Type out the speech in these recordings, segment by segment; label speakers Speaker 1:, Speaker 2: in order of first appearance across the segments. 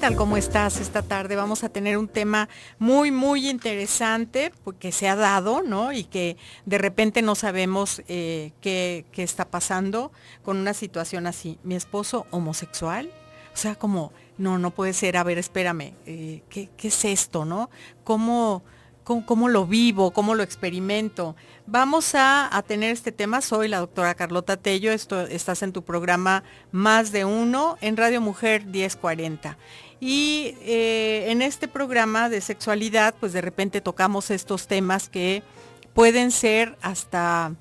Speaker 1: tal? ¿Cómo estás esta tarde? Vamos a tener un tema muy, muy interesante porque se ha dado, ¿no? Y que de repente no sabemos qué está pasando con una situación así. Mi esposo homosexual, o sea, como, no puede ser, a ver, espérame, ¿qué es esto, no? ¿Cómo, cómo lo vivo? ¿Cómo lo experimento? Vamos a tener este tema. Soy la doctora Carlota Tello. Estás en tu programa Más de Uno en Radio Mujer 1040. Y en este programa de sexualidad, pues de repente tocamos estos temas que pueden ser hasta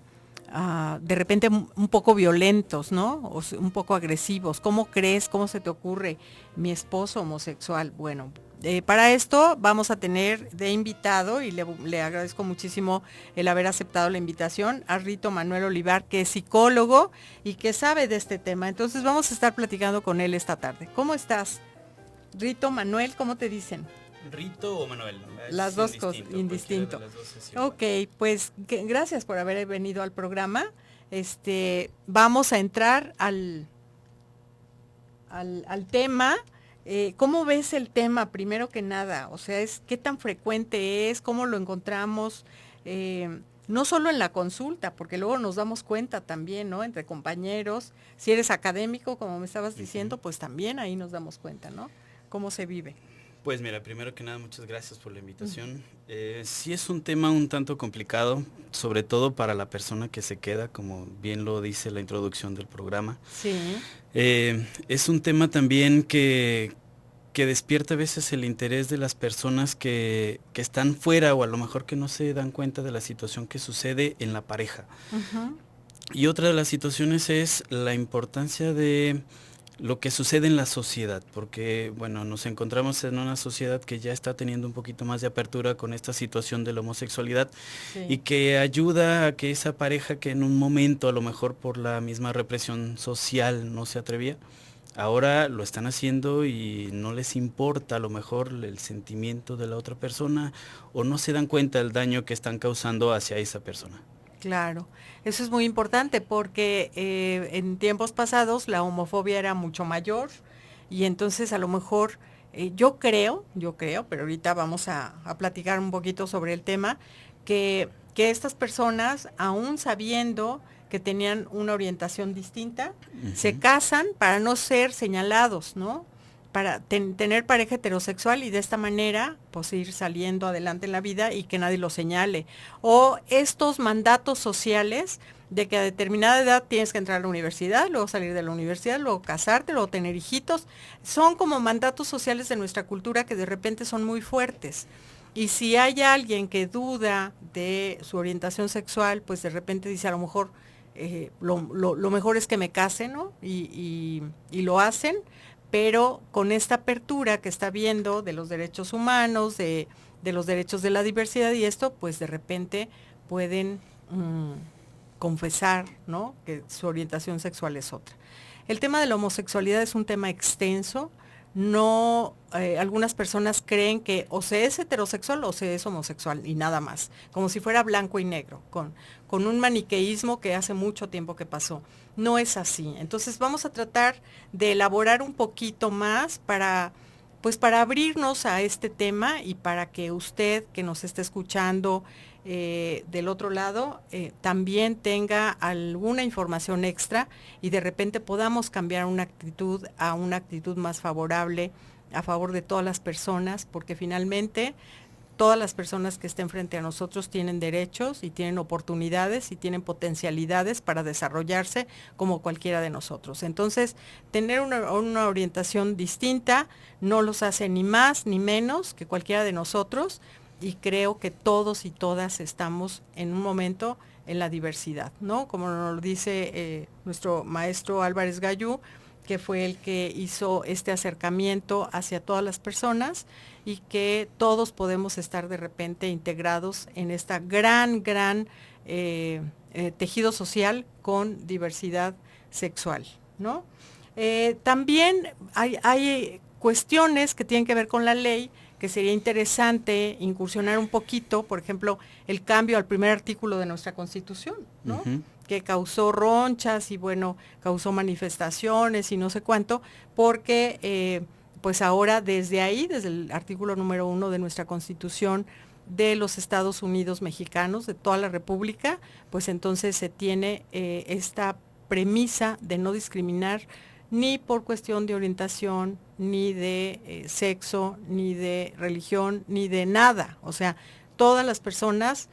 Speaker 1: de repente un poco violentos, ¿no? O un poco agresivos. ¿Cómo crees? ¿Cómo se te ocurre? Mi esposo homosexual. Bueno, para esto vamos a tener de invitado, y le agradezco muchísimo el haber aceptado la invitación, a Rito Manuel Olivar, que es psicólogo y que sabe de este tema. Entonces vamos a estar platicando con él esta tarde. ¿Cómo estás? Rito, Manuel, ¿cómo te dicen?
Speaker 2: ¿Rito o Manuel?
Speaker 1: Las dos cosas, indistinto. Ok, pues gracias por haber venido al programa. Vamos a entrar al tema. ¿Cómo ves el tema, primero que nada? O sea, ¿qué tan frecuente es? ¿Cómo lo encontramos? No solo en la consulta, porque luego nos damos cuenta también, ¿no? Entre compañeros. Si eres académico, como me estabas diciendo, pues también ahí nos damos cuenta, ¿no? ¿Cómo se vive?
Speaker 2: Pues mira, primero que nada, muchas gracias por la invitación. Sí es un tema un tanto complicado, sobre todo para la persona que se queda, como bien lo dice la introducción del programa.
Speaker 1: Sí.
Speaker 2: Es un tema también que despierta a veces el interés de las personas que están fuera o a lo mejor que no se dan cuenta de la situación que sucede en la pareja.
Speaker 1: Uh-huh.
Speaker 2: Y otra de las situaciones es la importancia de lo que sucede en la sociedad, porque bueno, nos encontramos en una sociedad que ya está teniendo un poquito más de apertura con esta situación de la homosexualidad, sí, y que ayuda a que esa pareja que en un momento a lo mejor por la misma represión social no se atrevía, ahora lo están haciendo y no les importa a lo mejor el sentimiento de la otra persona o no se dan cuenta del daño que están causando hacia esa persona.
Speaker 1: Claro, eso es muy importante porque en tiempos pasados la homofobia era mucho mayor y entonces a lo mejor yo creo, pero ahorita vamos a platicar un poquito sobre el tema, que estas personas, aún sabiendo que tenían una orientación distinta, se casan para no ser señalados, ¿no? Para tener pareja heterosexual y de esta manera pues ir saliendo adelante en la vida y que nadie lo señale. O estos mandatos sociales de que a determinada edad tienes que entrar a la universidad, luego salir de la universidad, luego casarte, luego tener hijitos, son como mandatos sociales de nuestra cultura que de repente son muy fuertes. Y si hay alguien que duda de su orientación sexual, pues de repente dice a lo mejor lo mejor es que me case, ¿no? Y lo hacen, pero con esta apertura que está viendo de los derechos humanos, de los derechos de la diversidad y esto, pues de repente pueden confesar, ¿no? Que su orientación sexual es otra. El tema de la homosexualidad es un tema extenso. No, algunas personas creen que o se es heterosexual o se es homosexual y nada más, como si fuera blanco y negro, con un maniqueísmo que hace mucho tiempo que pasó. No es así. Entonces vamos a tratar de elaborar un poquito más para abrirnos a este tema y para que usted que nos esté escuchando del otro lado también tenga alguna información extra y de repente podamos cambiar una actitud a una actitud más favorable a favor de todas las personas, porque finalmente todas las personas que estén frente a nosotros tienen derechos y tienen oportunidades y tienen potencialidades para desarrollarse como cualquiera de nosotros. Entonces, tener una orientación distinta no los hace ni más ni menos que cualquiera de nosotros, y creo que todos y todas estamos en un momento en la diversidad, ¿no? Como nos lo dice nuestro maestro Álvarez Gallú, que fue el que hizo este acercamiento hacia todas las personas y que todos podemos estar de repente integrados en esta gran tejido social con diversidad sexual, ¿no? También hay cuestiones que tienen que ver con la ley que sería interesante incursionar un poquito, por ejemplo, el cambio al primer artículo de nuestra Constitución, ¿no? Que causó ronchas y bueno, causó manifestaciones y no sé cuánto, porque pues ahora desde ahí, desde el artículo número 1 de nuestra Constitución de los Estados Unidos mexicanos, de toda la República, pues entonces se tiene esta premisa de no discriminar ni por cuestión de orientación, ni de sexo, ni de religión, ni de nada. O sea, todas las personas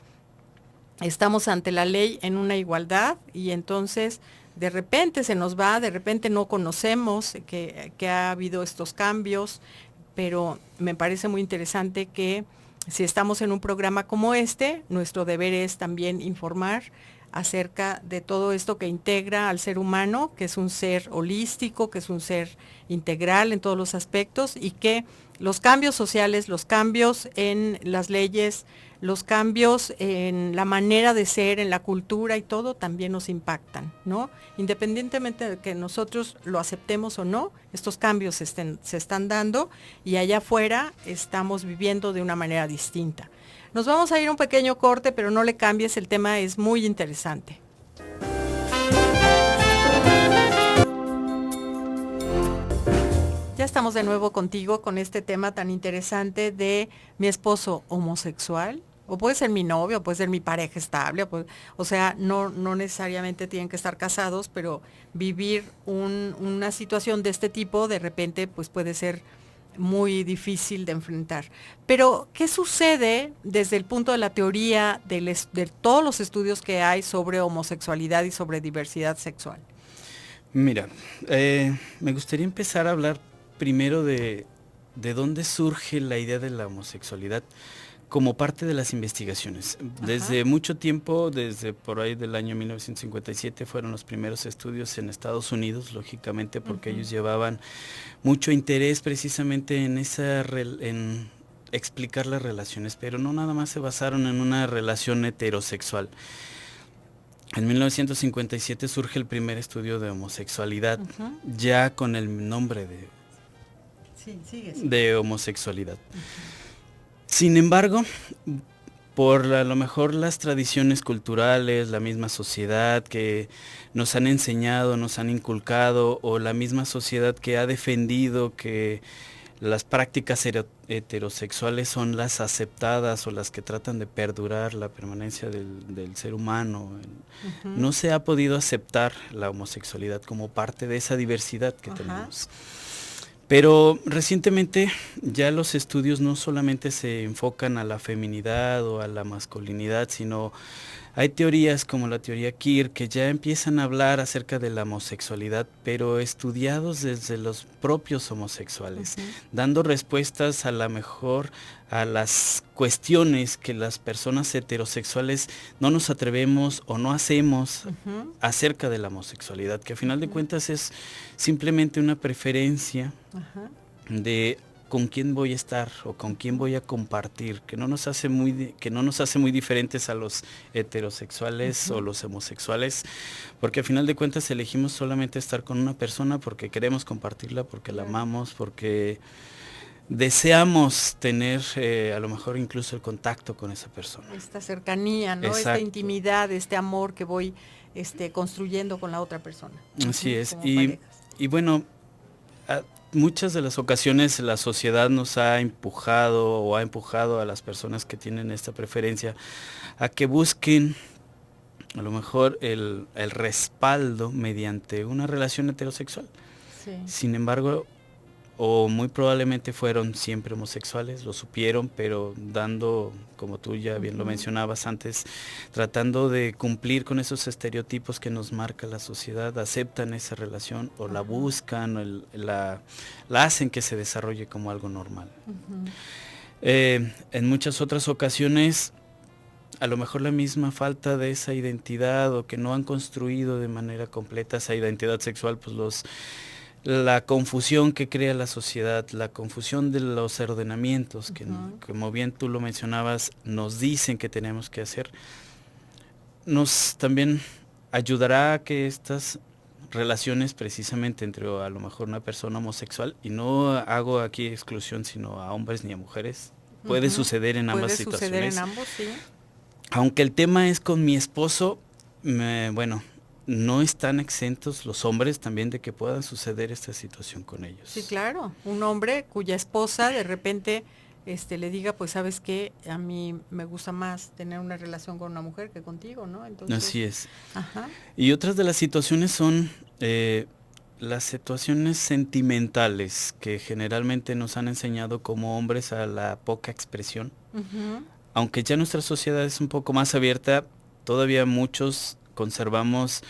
Speaker 1: estamos ante la ley en una igualdad y entonces de repente se nos va, de repente no conocemos que ha habido estos cambios, pero me parece muy interesante que si estamos en un programa como este, nuestro deber es también informar acerca de todo esto que integra al ser humano, que es un ser holístico, que es un ser integral en todos los aspectos y que los cambios sociales, los cambios en las leyes, los cambios en la manera de ser, en la cultura y todo también nos impactan, ¿no? Independientemente de que nosotros lo aceptemos o no, estos cambios se están dando y allá afuera estamos viviendo de una manera distinta. Nos vamos a ir a un pequeño corte, pero no le cambies, el tema es muy interesante. Ya estamos de nuevo contigo con este tema tan interesante de mi esposo homosexual, o puede ser mi novio, puede ser mi pareja estable, o sea, no necesariamente tienen que estar casados, pero vivir una situación de este tipo de repente pues puede ser muy difícil de enfrentar. Pero, ¿qué sucede desde el punto de la teoría de todos los estudios que hay sobre homosexualidad y sobre diversidad sexual?
Speaker 2: Mira, me gustaría empezar a hablar primero de dónde surge la idea de la homosexualidad como parte de las investigaciones. Desde mucho tiempo, desde por ahí del año 1957, fueron los primeros estudios en Estados Unidos, lógicamente, porque ellos llevaban mucho interés precisamente en en explicar las relaciones, pero no nada más se basaron en una relación heterosexual. En 1957 surge el primer estudio de homosexualidad, ya con el nombre de homosexualidad. Sin embargo, por a lo mejor las tradiciones culturales, la misma sociedad que nos han enseñado, nos han inculcado, o la misma sociedad que ha defendido que las prácticas heterosexuales son las aceptadas o las que tratan de perdurar la permanencia del ser humano, no se ha podido aceptar la homosexualidad como parte de esa diversidad que tenemos. Pero recientemente ya los estudios no solamente se enfocan a la feminidad o a la masculinidad, sino hay teorías como la teoría queer que ya empiezan a hablar acerca de la homosexualidad, pero estudiados desde los propios homosexuales, dando respuestas a la mejor a las cuestiones que las personas heterosexuales no nos atrevemos o no hacemos acerca de la homosexualidad, que a final de cuentas es simplemente una preferencia de con quién voy a estar o con quién voy a compartir, que no nos hace muy diferentes a los heterosexuales o los homosexuales, porque a final de cuentas elegimos solamente estar con una persona porque queremos compartirla, porque la amamos, porque deseamos tener a lo mejor incluso el contacto con esa persona.
Speaker 1: Esta cercanía, ¿no? Esta intimidad, este amor que voy construyendo con la otra persona.
Speaker 2: Así es. Y bueno, muchas de las ocasiones la sociedad nos ha empujado a las personas que tienen esta preferencia a que busquen a lo mejor el respaldo mediante una relación heterosexual. Sin embargo, o muy probablemente fueron siempre homosexuales, lo supieron, pero dando, como tú ya bien lo mencionabas antes, tratando de cumplir con esos estereotipos que nos marca la sociedad, aceptan esa relación o la buscan, la hacen que se desarrolle como algo normal. En muchas otras ocasiones, a lo mejor la misma falta de esa identidad o que no han construido de manera completa esa identidad sexual, pues la confusión que crea la sociedad, la confusión de los ordenamientos que, como bien tú lo mencionabas, nos dicen que tenemos que hacer, nos también ayudará a que estas relaciones precisamente entre a lo mejor una persona homosexual, y no hago aquí exclusión sino a hombres ni a mujeres, puede suceder en ambas situaciones.
Speaker 1: Puede suceder en ambos, sí.
Speaker 2: Aunque el tema es con mi esposo, bueno, no están exentos los hombres también de que puedan suceder esta situación con ellos.
Speaker 1: Sí, claro, un hombre cuya esposa de repente le diga, pues sabes qué, a mí me gusta más tener una relación con una mujer que contigo, ¿no? Entonces,
Speaker 2: así es.
Speaker 1: Ajá.
Speaker 2: Y otras de las situaciones son las situaciones sentimentales que generalmente nos han enseñado como hombres a la poca expresión.
Speaker 1: Uh-huh.
Speaker 2: Aunque ya nuestra sociedad es un poco más abierta, todavía muchos conservamos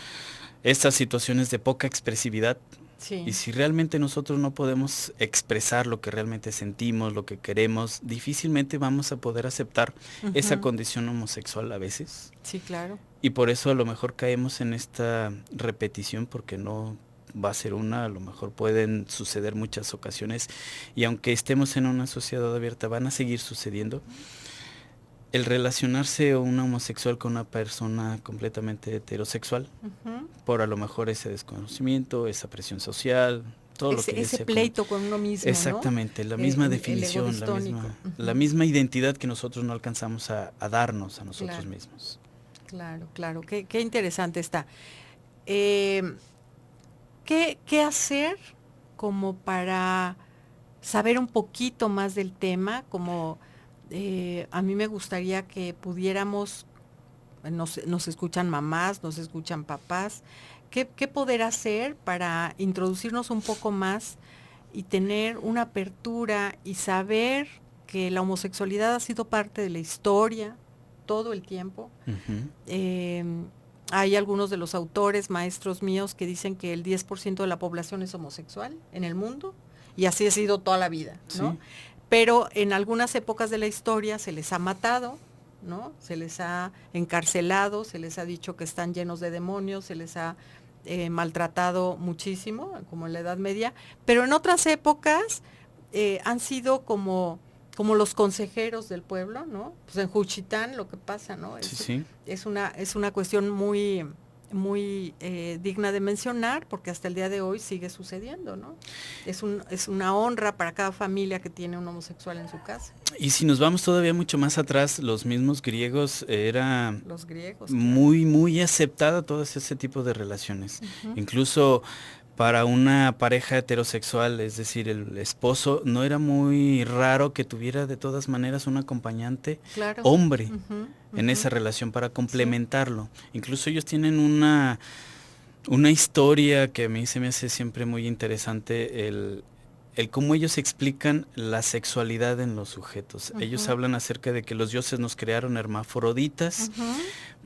Speaker 2: estas situaciones de poca expresividad.
Speaker 1: Sí.
Speaker 2: Y si realmente nosotros no podemos expresar lo que realmente sentimos, lo que queremos, difícilmente vamos a poder aceptar esa condición homosexual a veces.
Speaker 1: Sí, claro.
Speaker 2: Y por eso a lo mejor caemos en esta repetición, porque no va a ser una, a lo mejor pueden suceder muchas ocasiones, y aunque estemos en una sociedad abierta, van a seguir sucediendo. El relacionarse un homosexual con una persona completamente heterosexual, por a lo mejor ese desconocimiento, esa presión social, todo lo que
Speaker 1: ese pleito con uno mismo,
Speaker 2: exactamente, ¿no? La misma definición, la misma identidad que nosotros no alcanzamos a darnos a nosotros mismos.
Speaker 1: Claro, claro, qué interesante está. ¿Qué hacer como para saber un poquito más del tema? Como a mí me gustaría que pudiéramos, nos escuchan mamás, nos escuchan papás, ¿qué poder hacer para introducirnos un poco más y tener una apertura y saber que la homosexualidad ha sido parte de la historia todo el tiempo? Hay algunos de los autores, maestros míos, que dicen que el 10% de la población es homosexual en el mundo, y así ha sido toda la vida, ¿no? Sí. Pero en algunas épocas de la historia se les ha matado, ¿no? Se les ha encarcelado, se les ha dicho que están llenos de demonios, se les ha maltratado muchísimo, como en la Edad Media, pero en otras épocas han sido como los consejeros del pueblo, ¿no? Pues en Juchitán lo que pasa, ¿no? Es una cuestión muy digna de mencionar, porque hasta el día de hoy sigue sucediendo, ¿no? Es una honra para cada familia que tiene un homosexual en su casa.
Speaker 2: Y si nos vamos todavía mucho más atrás, los mismos griegos muy aceptada todo ese tipo de relaciones. Incluso para una pareja heterosexual, es decir, el esposo, no era muy raro que tuviera de todas maneras un acompañante hombre en esa relación para complementarlo. Sí. Incluso ellos tienen una historia que a mí se me hace siempre muy interesante, el cómo ellos explican la sexualidad en los sujetos. Ellos hablan acerca de que los dioses nos crearon hermafroditas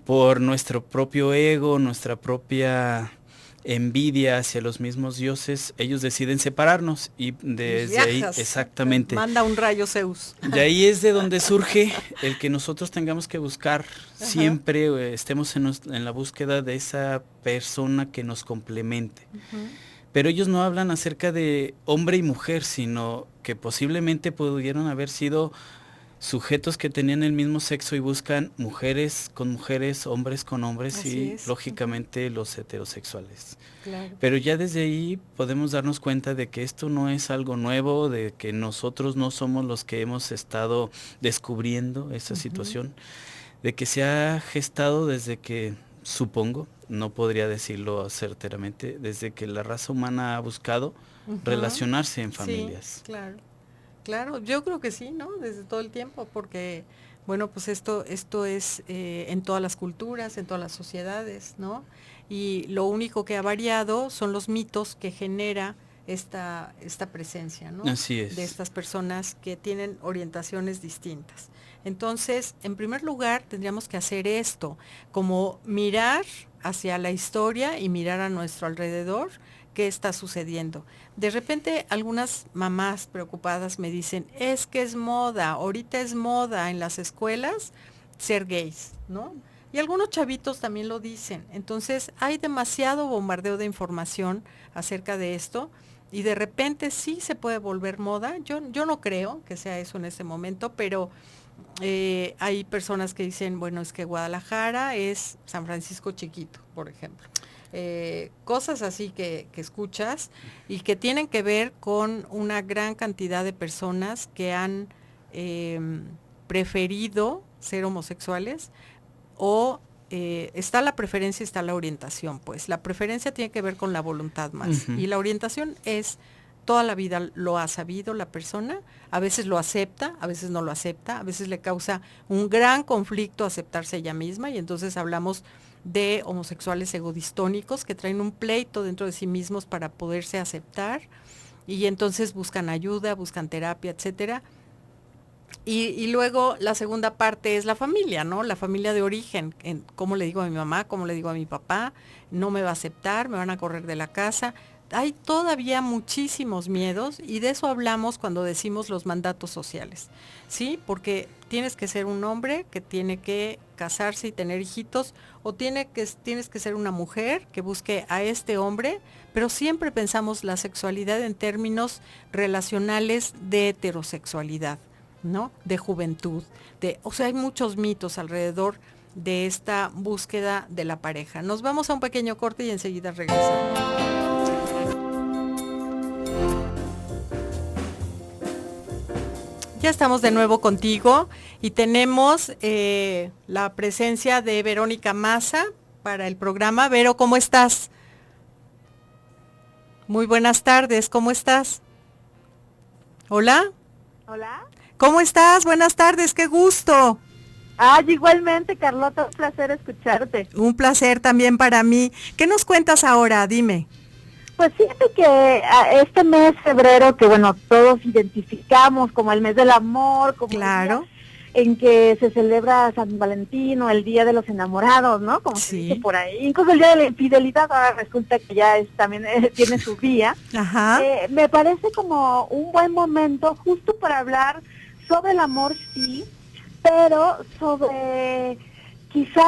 Speaker 2: por nuestro propio ego, nuestra propia envidia hacia los mismos dioses. Ellos deciden separarnos y desde ahí, exactamente.
Speaker 1: Manda un rayo Zeus.
Speaker 2: De ahí es de donde surge el que nosotros tengamos que buscar siempre, estemos en la búsqueda de esa persona que nos complemente. Pero ellos no hablan acerca de hombre y mujer, sino que posiblemente pudieron haber sido sujetos que tenían el mismo sexo y buscan mujeres con mujeres, hombres con hombres. Así es. Lógicamente los heterosexuales. Claro. Pero ya desde ahí podemos darnos cuenta de que esto no es algo nuevo, de que nosotros no somos los que hemos estado descubriendo esa situación, de que se ha gestado desde que, supongo, no podría decirlo certeramente, desde que la raza humana ha buscado relacionarse en familias.
Speaker 1: Sí, claro. Claro, yo creo que sí, ¿no? Desde todo el tiempo, porque, bueno, pues esto es en todas las culturas, en todas las sociedades, ¿no? Y lo único que ha variado son los mitos que genera esta presencia, ¿no?
Speaker 2: Así es.
Speaker 1: De estas personas que tienen orientaciones distintas. Entonces, en primer lugar, tendríamos que hacer esto, como mirar hacia la historia y mirar a nuestro alrededor qué está sucediendo. De repente algunas mamás preocupadas me dicen, es que es moda, ahorita es moda en las escuelas ser gays, ¿no? Y algunos chavitos también lo dicen. Entonces hay demasiado bombardeo de información acerca de esto y de repente sí se puede volver moda. Yo no creo que sea eso en este momento, pero hay personas que dicen, bueno, es que Guadalajara es San Francisco chiquito, por ejemplo. Cosas así que escuchas y que tienen que ver con una gran cantidad de personas que han preferido ser homosexuales o está la preferencia y está la orientación, pues. La preferencia tiene que ver con la voluntad más. Y la orientación es, toda la vida lo ha sabido la persona, a veces lo acepta, a veces no lo acepta, a veces le causa un gran conflicto aceptarse ella misma, y entonces hablamos de homosexuales egodistónicos que traen un pleito dentro de sí mismos para poderse aceptar, y entonces buscan ayuda, buscan terapia, etcétera. Y luego la segunda parte es la familia, ¿no? La familia de origen, cómo le digo a mi mamá, cómo le digo a mi papá, no me va a aceptar, me van a correr de la casa. Hay todavía muchísimos miedos, y de eso hablamos cuando decimos los mandatos sociales, ¿sí? Porque tienes que ser un hombre que tiene que casarse y tener hijitos, o tienes que ser una mujer que busque a este hombre, pero siempre pensamos la sexualidad en términos relacionales de heterosexualidad, ¿no? De juventud, o sea, hay muchos mitos alrededor de esta búsqueda de la pareja. Nos vamos a un pequeño corte y enseguida regresamos. Ya estamos de nuevo contigo y tenemos la presencia de Verónica Maza para el programa. Vero, ¿cómo estás? Muy buenas tardes, ¿cómo estás? Hola.
Speaker 3: Hola.
Speaker 1: ¿Cómo estás? Buenas tardes, qué gusto.
Speaker 3: Igualmente, Carlota, un placer escucharte.
Speaker 1: Un placer también para mí. ¿Qué nos cuentas ahora? Dime.
Speaker 3: Pues fíjate que este mes, febrero, que bueno, todos identificamos como el mes del amor, como
Speaker 1: claro,
Speaker 3: el día en que se celebra San Valentín o el Día de los Enamorados, ¿no? Como
Speaker 1: sí,
Speaker 3: se dice por ahí. Incluso el Día de la Infidelidad ahora resulta que ya también tiene su día.
Speaker 1: Ajá.
Speaker 3: Me parece como un buen momento justo para hablar sobre el amor, sí, pero sobre quizá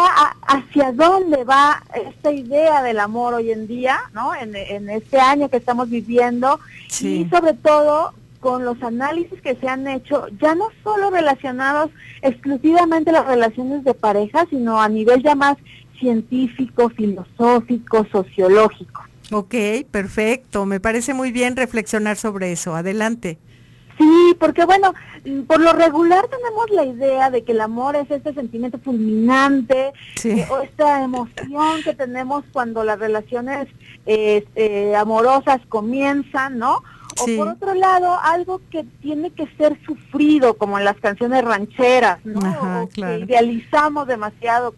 Speaker 3: hacia dónde va esta idea del amor hoy en día, ¿no? En este año que estamos viviendo, sí, y sobre todo con los análisis que se han hecho, ya no solo relacionados exclusivamente a las relaciones de pareja, sino a nivel ya más científico, filosófico, sociológico.
Speaker 1: Ok, perfecto, me parece muy bien reflexionar sobre eso, adelante.
Speaker 3: Sí, porque bueno, por lo regular tenemos la idea de que el amor es este sentimiento fulminante,
Speaker 1: sí,
Speaker 3: o esta emoción que tenemos cuando las relaciones amorosas comienzan, ¿no? O sí, por otro lado, algo que tiene que ser sufrido, como en las canciones rancheras, ¿no?
Speaker 1: Ajá,
Speaker 3: o
Speaker 1: claro,
Speaker 3: que idealizamos demasiado,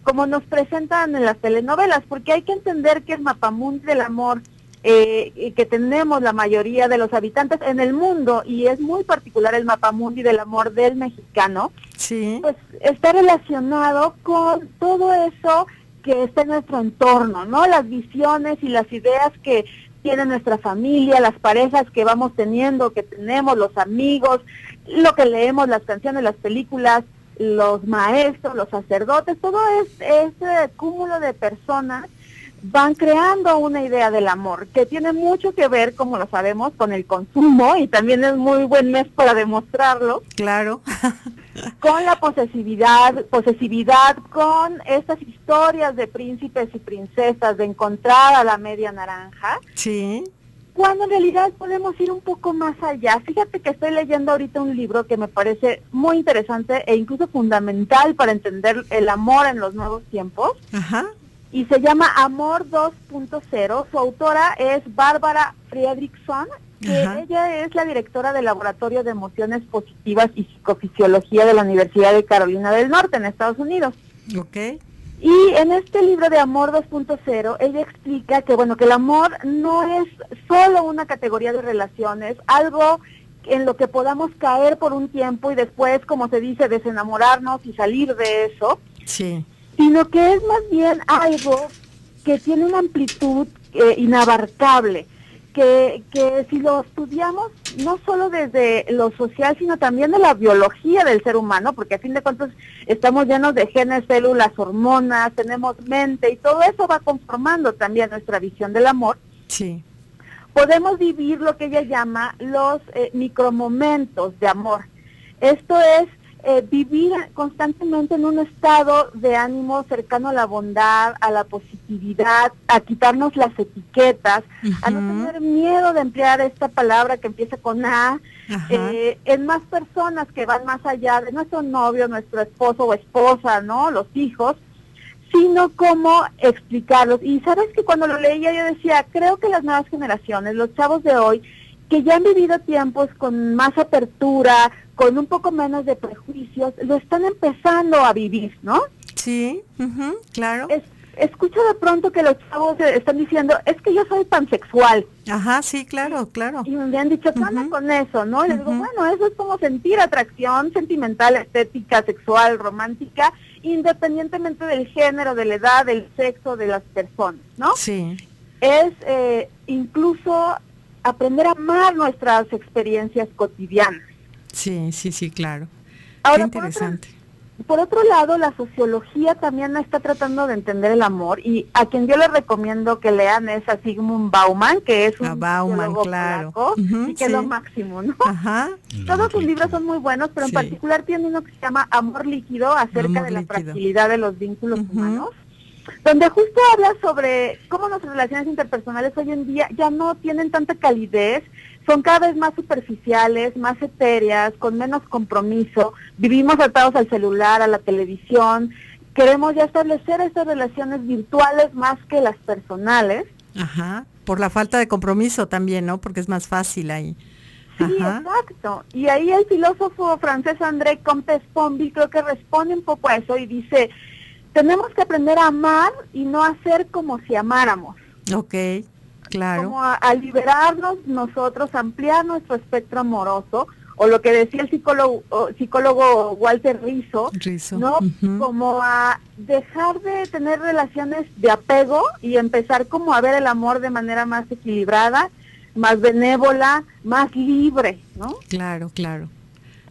Speaker 3: como nos presentan en las telenovelas, porque hay que entender que el mapamundi del amor que tenemos la mayoría de los habitantes en el mundo, y es muy particular el mapamundi del amor del mexicano,
Speaker 1: sí,
Speaker 3: pues está relacionado con todo eso que está en nuestro entorno, ¿no? Las visiones y las ideas que tiene nuestra familia, las parejas que vamos teniendo, que tenemos, los amigos, lo que leemos, las canciones, las películas, los maestros, los sacerdotes, todo ese cúmulo de personas van creando una idea del amor que tiene mucho que ver, como lo sabemos, con el consumo, y también es muy buen mes para demostrarlo.
Speaker 1: Claro.
Speaker 3: Con la posesividad, con estas historias de príncipes y princesas, de encontrar a la media naranja.
Speaker 1: Sí.
Speaker 3: Cuando en realidad podemos ir un poco más allá. Fíjate que estoy leyendo ahorita un libro que me parece muy interesante e incluso fundamental para entender el amor en los nuevos tiempos.
Speaker 1: Ajá.
Speaker 3: Y se llama Amor 2.0. Su autora es Bárbara Fredrickson, que ajá, ella es la directora del Laboratorio de Emociones Positivas y Psicofisiología de la Universidad de Carolina del Norte, en Estados Unidos.
Speaker 1: Okay.
Speaker 3: Y en este libro de Amor 2.0, ella explica que, bueno, que el amor no es solo una categoría de relaciones, algo en lo que podamos caer por un tiempo y después, como se dice, desenamorarnos y salir de eso.
Speaker 1: Sí.
Speaker 3: Sino que es más bien algo que tiene una amplitud inabarcable, que si lo estudiamos no solo desde lo social, sino también de la biología del ser humano, porque a fin de cuentas estamos llenos de genes, células, hormonas, tenemos mente, y todo eso va conformando también nuestra visión del amor.
Speaker 1: Sí.
Speaker 3: Podemos vivir lo que ella llama los micromomentos de amor. Esto es vivir constantemente en un estado de ánimo cercano a la bondad, a la positividad, a quitarnos las etiquetas, a no tener miedo de emplear esta palabra que empieza con A, en más personas que van más allá de nuestro novio, nuestro esposo o esposa, ¿no? Los hijos, sino cómo explicarlos. Y sabes que cuando lo leía yo decía, creo que las nuevas generaciones, los chavos de hoy, que ya han vivido tiempos con más apertura, con un poco menos de prejuicios, lo están empezando a vivir, ¿no?
Speaker 1: Sí, claro.
Speaker 3: Escucho de pronto que los chavos están diciendo, es que yo soy pansexual.
Speaker 1: Ajá, sí, claro.
Speaker 3: Y me han dicho, ¿qué onda con eso? ¿No? Y les digo, bueno, eso es como sentir atracción sentimental, estética, sexual, romántica, independientemente del género, de la edad, del sexo de las personas, ¿no?
Speaker 1: Sí.
Speaker 3: Es incluso aprender a amar nuestras experiencias cotidianas.
Speaker 1: Sí, claro.
Speaker 3: Ahora,
Speaker 1: qué interesante.
Speaker 3: Por otro lado, la sociología también está tratando de entender el amor, y a quien yo les recomiendo que lean es a Sigmund Bauman, que es un sociólogo polaco, y que es lo máximo, ¿no?
Speaker 1: Ajá.
Speaker 3: Todos sus libros son muy buenos, pero en particular tiene uno que se llama Amor Líquido, acerca de la fragilidad de los vínculos humanos, donde justo habla sobre cómo nuestras relaciones interpersonales hoy en día ya no tienen tanta calidez, son cada vez más superficiales, más etéreas, con menos compromiso, vivimos atados al celular, a la televisión, queremos ya establecer estas relaciones virtuales más que las personales.
Speaker 1: Ajá, por la falta de compromiso también, ¿no? Porque es más fácil ahí.
Speaker 3: Sí, exacto. Y ahí el filósofo francés André Comte-Sponville creo que responde un poco a eso y dice, tenemos que aprender a amar y no a ser como si amáramos.
Speaker 1: Ok, claro.
Speaker 3: Como a liberarnos nosotros, ampliar nuestro espectro amoroso, o lo que decía el psicólogo Walter Rizzo, ¿no? Como a dejar de tener relaciones de apego y empezar como a ver el amor de manera más equilibrada, más benévola, más libre, ¿no?
Speaker 1: Claro.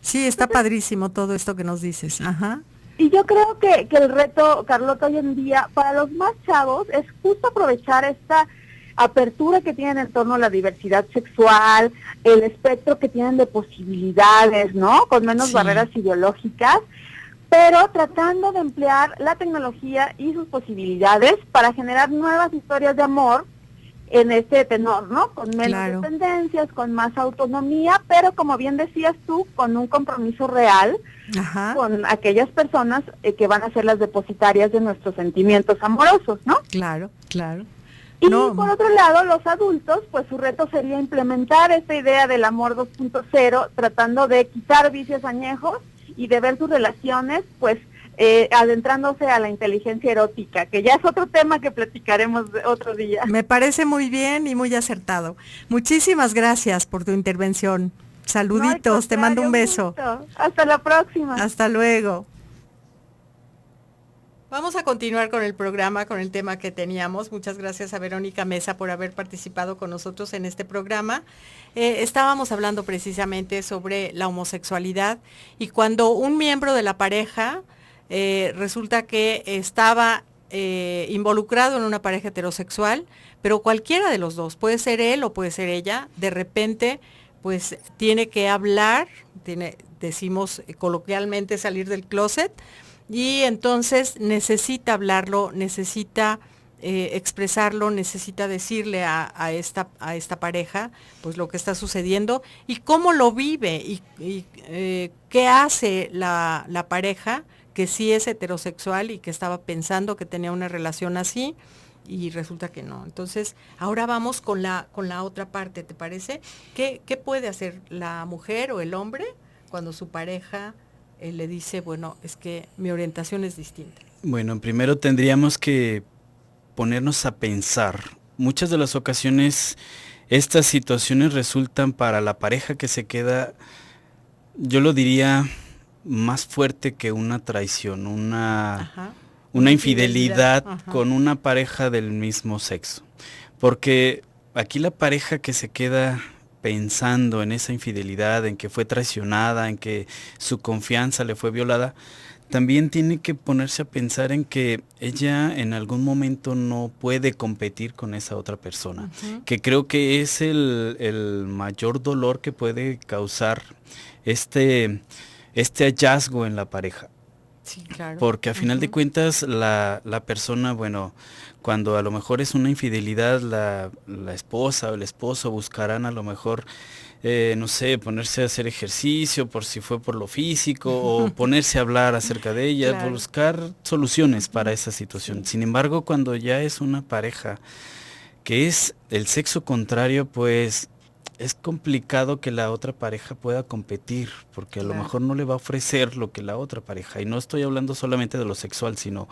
Speaker 1: Sí, está padrísimo todo esto que nos dices. Ajá.
Speaker 3: Y yo creo que el reto, Carlota, hoy en día, para los más chavos, es justo aprovechar esta apertura que tienen en torno a la diversidad sexual, el espectro que tienen de posibilidades, ¿no? Con menos barreras ideológicas, pero tratando de emplear la tecnología y sus posibilidades para generar nuevas historias de amor en este tenor, ¿no? Con menos dependencias, con más autonomía, pero como bien decías tú, con un compromiso real con aquellas personas que van a ser las depositarias de nuestros sentimientos amorosos, ¿no?
Speaker 1: Claro.
Speaker 3: Y por otro lado, los adultos, pues su reto sería implementar esta idea del amor 2.0, tratando de quitar vicios añejos y de ver sus relaciones, pues, adentrándose a la inteligencia erótica, que ya es otro tema que platicaremos otro día.
Speaker 1: Me parece muy bien y muy acertado. Muchísimas gracias por tu intervención. Saluditos, te mando un beso.
Speaker 3: Hasta la próxima.
Speaker 1: Hasta luego. Vamos a continuar con el programa, con el tema que teníamos. Muchas gracias a Verónica Mesa por haber participado con nosotros en este programa. Estábamos hablando precisamente sobre la homosexualidad y cuando un miembro de la pareja resulta que estaba involucrado en una pareja heterosexual, pero cualquiera de los dos, puede ser él o puede ser ella, de repente pues tiene que hablar, decimos coloquialmente salir del closet, y entonces necesita hablarlo, necesita expresarlo, necesita decirle a esta pareja pues lo que está sucediendo y cómo lo vive y qué hace la pareja que sí es heterosexual y que estaba pensando que tenía una relación así y resulta que no. Entonces, ahora vamos con la otra parte, ¿te parece? ¿Qué puede hacer la mujer o el hombre cuando su pareja le dice, bueno, es que mi orientación es distinta?
Speaker 2: Bueno, primero tendríamos que ponernos a pensar. Muchas de las ocasiones estas situaciones resultan para la pareja que se queda, yo lo diría, más fuerte que una traición, una infidelidad con una pareja del mismo sexo. Porque aquí la pareja que se queda pensando en esa infidelidad, en que fue traicionada, en que su confianza le fue violada, también tiene que ponerse a pensar en que ella en algún momento no puede competir con esa otra persona, que creo que es el mayor dolor que puede causar este hallazgo en la pareja.
Speaker 1: Sí, claro.
Speaker 2: Porque a final de cuentas la persona, bueno, cuando a lo mejor es una infidelidad, la esposa o el esposo buscarán a lo mejor, no sé, ponerse a hacer ejercicio por si fue por lo físico o ponerse a hablar acerca de ella,
Speaker 1: Claro.
Speaker 2: buscar soluciones para esa situación. Sin embargo, cuando ya es una pareja que es el sexo contrario, pues es complicado que la otra pareja pueda competir, porque a lo
Speaker 1: Claro.
Speaker 2: mejor no le va a ofrecer lo que la otra pareja, y no estoy hablando solamente de lo sexual, sino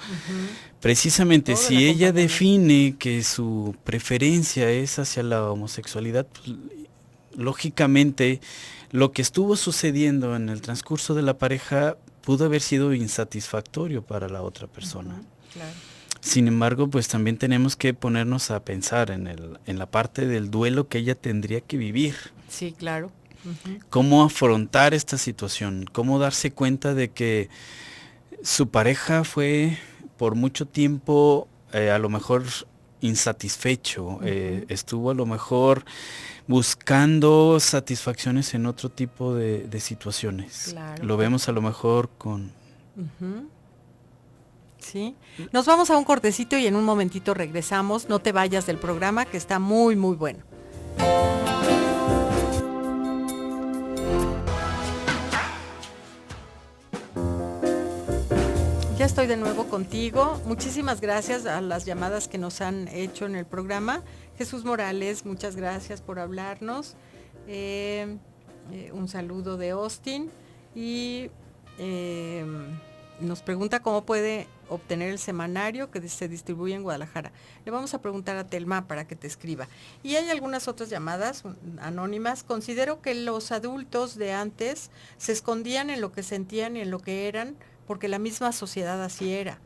Speaker 2: precisamente
Speaker 1: Todo el
Speaker 2: si ella
Speaker 1: acompañamiento.
Speaker 2: define que su preferencia es hacia la homosexualidad, pues, lógicamente lo que estuvo sucediendo en el transcurso de la pareja pudo haber sido insatisfactorio para la otra persona.
Speaker 1: Claro.
Speaker 2: Sin embargo, pues también tenemos que ponernos a pensar en la parte del duelo que ella tendría que vivir.
Speaker 1: Sí, claro.
Speaker 2: Cómo afrontar esta situación, cómo darse cuenta de que su pareja fue por mucho tiempo a lo mejor insatisfecho, estuvo a lo mejor buscando satisfacciones en otro tipo de situaciones.
Speaker 1: Claro.
Speaker 2: Lo vemos a lo mejor con...
Speaker 1: Sí. Nos vamos a un cortecito y en un momentito regresamos. No te vayas del programa, que está muy, muy bueno. Ya estoy de nuevo contigo. Muchísimas gracias a las llamadas que nos han hecho en el programa. Jesús Morales, muchas gracias por hablarnos. Un saludo de Austin. Y nos pregunta cómo puede obtener el semanario que se distribuye en Guadalajara. Le vamos a preguntar a Telma para que te escriba. Y hay algunas otras llamadas anónimas. Considero que los adultos de antes se escondían en lo que sentían y en lo que eran, porque la misma sociedad así era.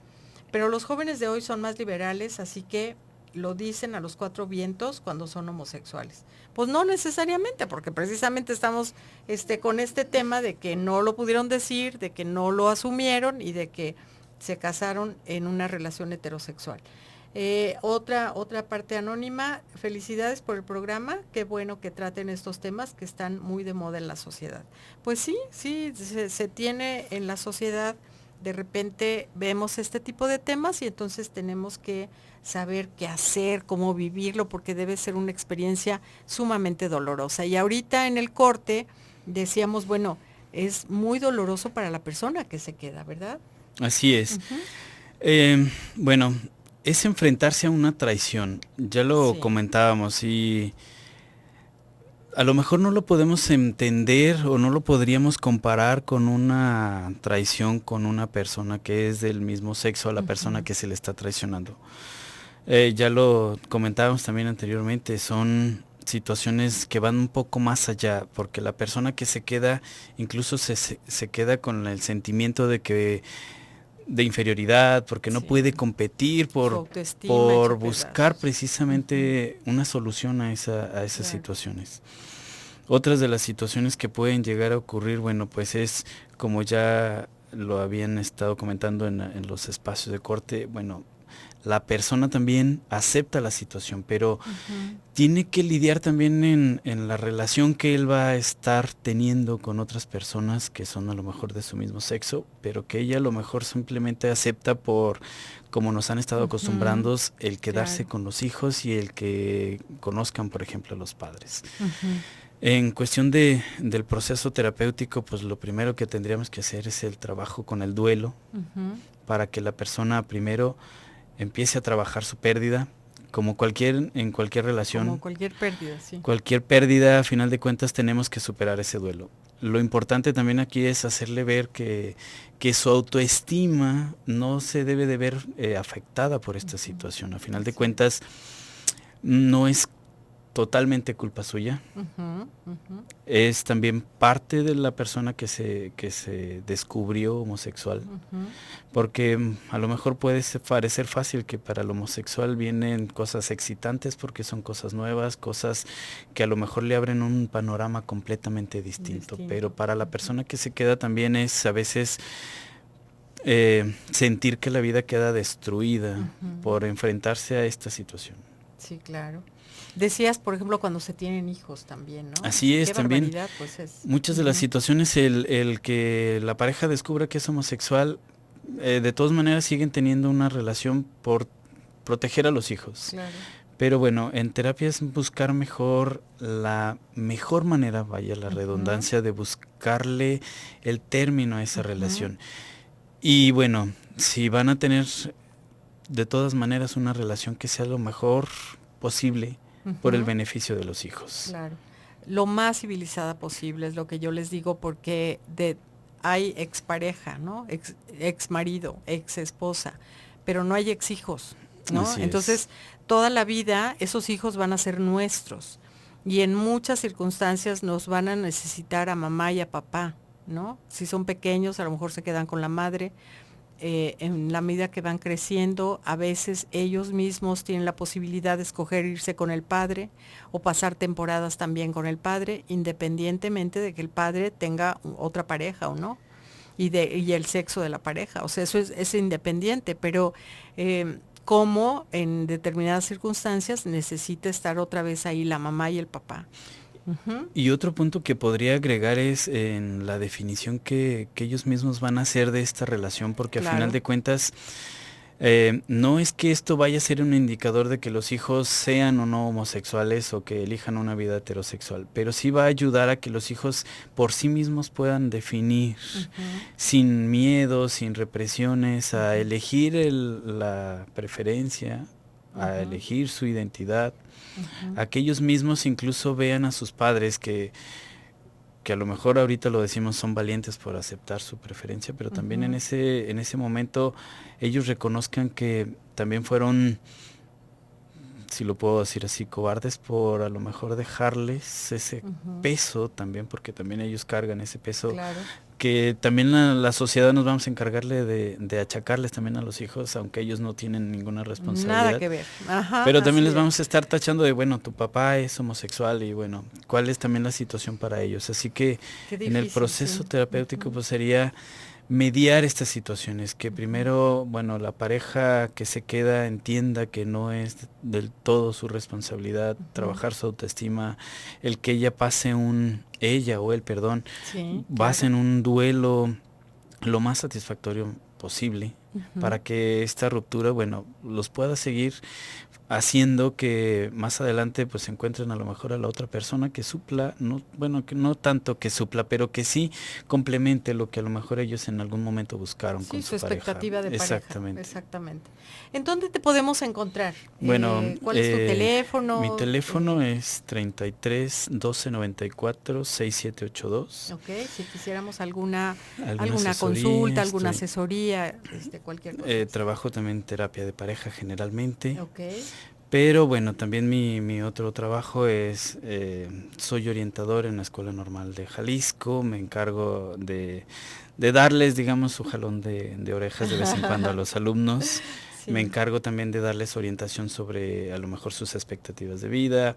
Speaker 1: Pero los jóvenes de hoy son más liberales, así que lo dicen a los cuatro vientos cuando son homosexuales. Pues no necesariamente, porque precisamente estamos con este tema de que no lo pudieron decir, de que no lo asumieron y de que se casaron en una relación heterosexual. Otra parte anónima, felicidades por el programa, qué bueno que traten estos temas que están muy de moda en la sociedad. Pues sí, se tiene en la sociedad, de repente vemos este tipo de temas y entonces tenemos que saber qué hacer, cómo vivirlo, porque debe ser una experiencia sumamente dolorosa. Y ahorita en el corte decíamos, bueno, es muy doloroso para la persona que se queda, ¿verdad?
Speaker 2: Así es. Bueno, es enfrentarse a una traición. Ya lo comentábamos y a lo mejor no lo podemos entender o no lo podríamos comparar con una traición con una persona que es del mismo sexo a la persona que se le está traicionando. Ya lo comentábamos también anteriormente, son situaciones que van un poco más allá, porque la persona que se queda incluso se queda con el sentimiento de inferioridad, porque no puede competir por buscar precisamente una solución a esas situaciones. Otras de las situaciones que pueden llegar a ocurrir, bueno, pues es como ya lo habían estado comentando en los espacios de corte, bueno, la persona también acepta la situación, pero tiene que lidiar también en la relación que él va a estar teniendo con otras personas que son a lo mejor de su mismo sexo, pero que ella a lo mejor simplemente acepta por, como nos han estado acostumbrando, el quedarse con los hijos y el que conozcan, por ejemplo, a los padres. En cuestión del proceso terapéutico, pues lo primero que tendríamos que hacer es el trabajo con el duelo, para que la persona primero empiece a trabajar su pérdida, como en cualquier relación.
Speaker 1: Como cualquier pérdida, sí.
Speaker 2: Cualquier pérdida, a final de cuentas, tenemos que superar ese duelo. Lo importante también aquí es hacerle ver que su autoestima no se debe de ver afectada por esta situación. A final de cuentas, no es totalmente culpa suya. Es también parte de la persona que se descubrió homosexual. Porque a lo mejor puede parecer fácil que para el homosexual vienen cosas excitantes porque son cosas nuevas, cosas que a lo mejor le abren un panorama completamente distinto. Pero para la persona que se queda también es a veces sentir que la vida queda destruida por enfrentarse a esta situación.
Speaker 1: Sí, claro. Decías, por ejemplo, cuando se tienen hijos también, ¿no?
Speaker 2: Así es, también.
Speaker 1: Pues es.
Speaker 2: Muchas de las situaciones, el que la pareja descubra que es homosexual, de todas maneras siguen teniendo una relación por proteger a los hijos.
Speaker 1: Claro.
Speaker 2: Pero bueno, en terapia es buscar mejor la mejor manera, vaya la redundancia, de buscarle el término a esa relación. Y bueno, si van a tener de todas maneras una relación que sea lo mejor posible por el beneficio de los hijos.
Speaker 1: Claro. Lo más civilizada posible es lo que yo les digo, porque hay expareja, ¿no? Ex marido, ex esposa, pero no hay ex hijos, ¿no?
Speaker 2: Así es.
Speaker 1: Entonces, toda la vida esos hijos van a ser nuestros y en muchas circunstancias nos van a necesitar a mamá y a papá, ¿no? Si son pequeños, a lo mejor se quedan con la madre. En la medida que van creciendo, a veces ellos mismos tienen la posibilidad de escoger irse con el padre o pasar temporadas también con el padre, independientemente de que el padre tenga otra pareja o no, y el sexo de la pareja. O sea, eso es independiente, pero como en determinadas circunstancias necesita estar otra vez ahí la mamá y el papá.
Speaker 2: Y otro punto que podría agregar es en la definición que ellos mismos van a hacer de esta relación, porque
Speaker 1: Claro.
Speaker 2: a final de cuentas no es que esto vaya a ser un indicador de que los hijos sean o no homosexuales o que elijan una vida heterosexual, pero sí va a ayudar a que los hijos por sí mismos puedan definir sin miedo, sin represiones, a elegir la preferencia, a elegir su identidad. A que ellos mismos incluso vean a sus padres que a lo mejor ahorita lo decimos son valientes por aceptar su preferencia, pero también en ese momento ellos reconozcan que también fueron, si lo puedo decir así, cobardes por a lo mejor dejarles ese peso también, porque también ellos cargan ese peso.
Speaker 1: Claro.
Speaker 2: Que también la sociedad nos vamos a encargarle de achacarles también a los hijos, aunque ellos no tienen ninguna responsabilidad.
Speaker 1: Nada que ver.
Speaker 2: Pero también les vamos a estar tachando de, bueno, tu papá es homosexual y bueno, ¿cuál es también la situación para ellos? Así que en el proceso terapéutico pues sería mediar estas situaciones, que primero, bueno, la pareja que se queda entienda que no es del todo su responsabilidad, trabajar su autoestima, el que ella ella o él, perdón, pasen un duelo lo más satisfactorio posible para que esta ruptura, bueno, los pueda seguir haciendo que más adelante pues encuentren a lo mejor a la otra persona que supla, que no tanto que supla, pero que sí complemente lo que a lo mejor ellos en algún momento buscaron con su
Speaker 1: expectativa
Speaker 2: pareja.
Speaker 1: De
Speaker 2: Exactamente.
Speaker 1: pareja. Exactamente. ¿En dónde te podemos encontrar?
Speaker 2: Bueno,
Speaker 1: ¿cuál es tu teléfono?
Speaker 2: Mi teléfono es 33 12 94 6782.
Speaker 1: Ok, si quisiéramos alguna
Speaker 2: asesoría,
Speaker 1: consulta, alguna asesoría, cualquier cosa.
Speaker 2: Trabajo también en terapia de pareja generalmente.
Speaker 1: Okay.
Speaker 2: Pero bueno, también mi otro trabajo es, soy orientador en la Escuela Normal de Jalisco, me encargo de darles, digamos, su jalón de orejas de vez en cuando a los alumnos. Sí. Me encargo también de darles orientación sobre a lo mejor sus expectativas de vida.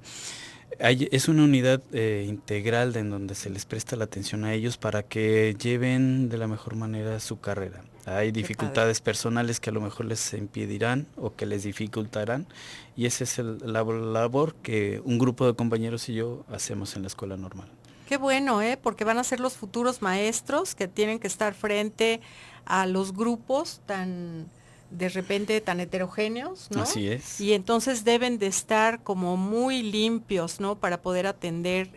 Speaker 2: Es una unidad integral en donde se les presta la atención a ellos para que lleven de la mejor manera su carrera. Hay dificultades personales que a lo mejor les impedirán o que les dificultarán, y esa es la labor que un grupo de compañeros y yo hacemos en la Escuela Normal.
Speaker 1: Qué bueno, porque van a ser los futuros maestros que tienen que estar frente a los grupos de repente tan heterogéneos, ¿no?
Speaker 2: Así es.
Speaker 1: Y entonces deben de estar como muy limpios, ¿no? Para poder atender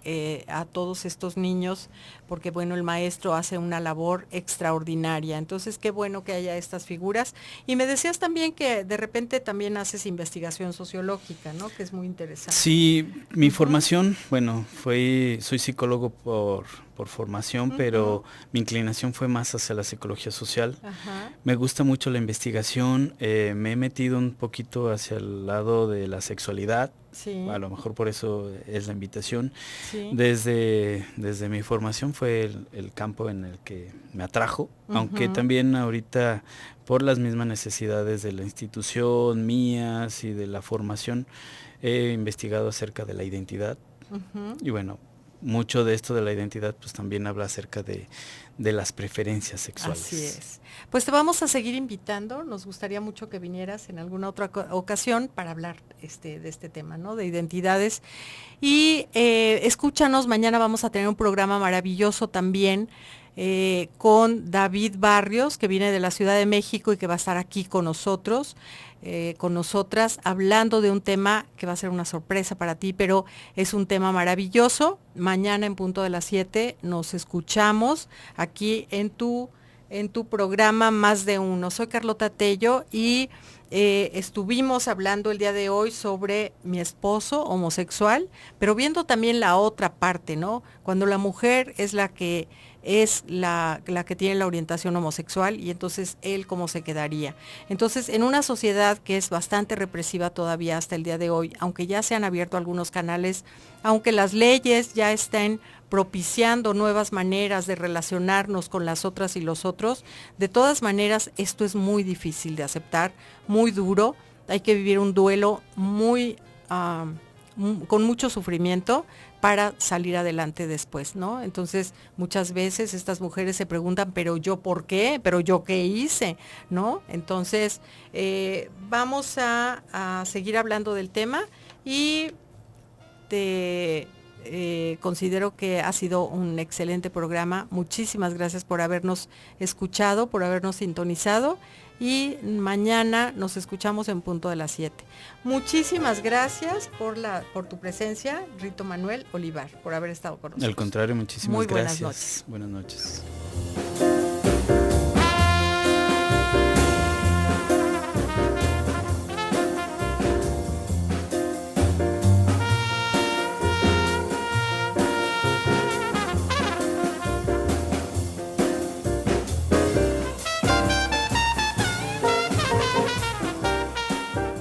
Speaker 1: a todos estos niños, porque bueno, el maestro hace una labor extraordinaria. Entonces, qué bueno que haya estas figuras. Y me decías también que de repente también haces investigación sociológica, ¿no? Que es muy interesante.
Speaker 2: Sí, mi formación, bueno, soy psicólogo por formación, pero mi inclinación fue más hacia la psicología social. Me gusta mucho la investigación, me he metido un poquito hacia el lado de la sexualidad. Sí. A lo mejor por eso es la invitación. Sí. Desde mi formación fue el campo en el que me atrajo, aunque también ahorita por las mismas necesidades de la institución, mías y de la formación, he investigado acerca de la identidad. Y bueno, mucho de esto de la identidad pues también habla acerca de las preferencias sexuales.
Speaker 1: Así es. Pues te vamos a seguir invitando, nos gustaría mucho que vinieras en alguna otra ocasión para hablar de este tema, ¿no? De identidades. Y escúchanos, mañana vamos a tener un programa maravilloso también con David Barrios, que viene de la Ciudad de México y que va a estar aquí con nosotros, con nosotras, hablando de un tema que va a ser una sorpresa para ti, pero es un tema maravilloso. Mañana en punto de las 7 nos escuchamos aquí en tu programa Más de Uno. Soy Carlota Tello y estuvimos hablando el día de hoy sobre mi esposo homosexual, pero viendo también la otra parte, ¿no? Cuando la mujer es la que tiene la orientación homosexual, y entonces él cómo se quedaría. Entonces, en una sociedad que es bastante represiva todavía hasta el día de hoy, aunque ya se han abierto algunos canales, aunque las leyes ya estén propiciando nuevas maneras de relacionarnos con las otras y los otros, de todas maneras esto es muy difícil de aceptar, muy duro, hay que vivir un duelo con mucho sufrimiento para salir adelante después, ¿no? Entonces, muchas veces estas mujeres se preguntan, ¿pero yo por qué? ¿Pero yo qué hice? ¿No? Entonces, vamos a seguir hablando del tema y considero que ha sido un excelente programa. Muchísimas gracias por habernos escuchado, por habernos sintonizado, y mañana nos escuchamos en punto de las 7. Muchísimas gracias por tu presencia, Rito Manuel Olivar, por haber estado con nosotros.
Speaker 2: Al contrario, muchísimas
Speaker 1: Muy
Speaker 2: gracias.
Speaker 1: buenas noches.
Speaker 2: Buenas noches.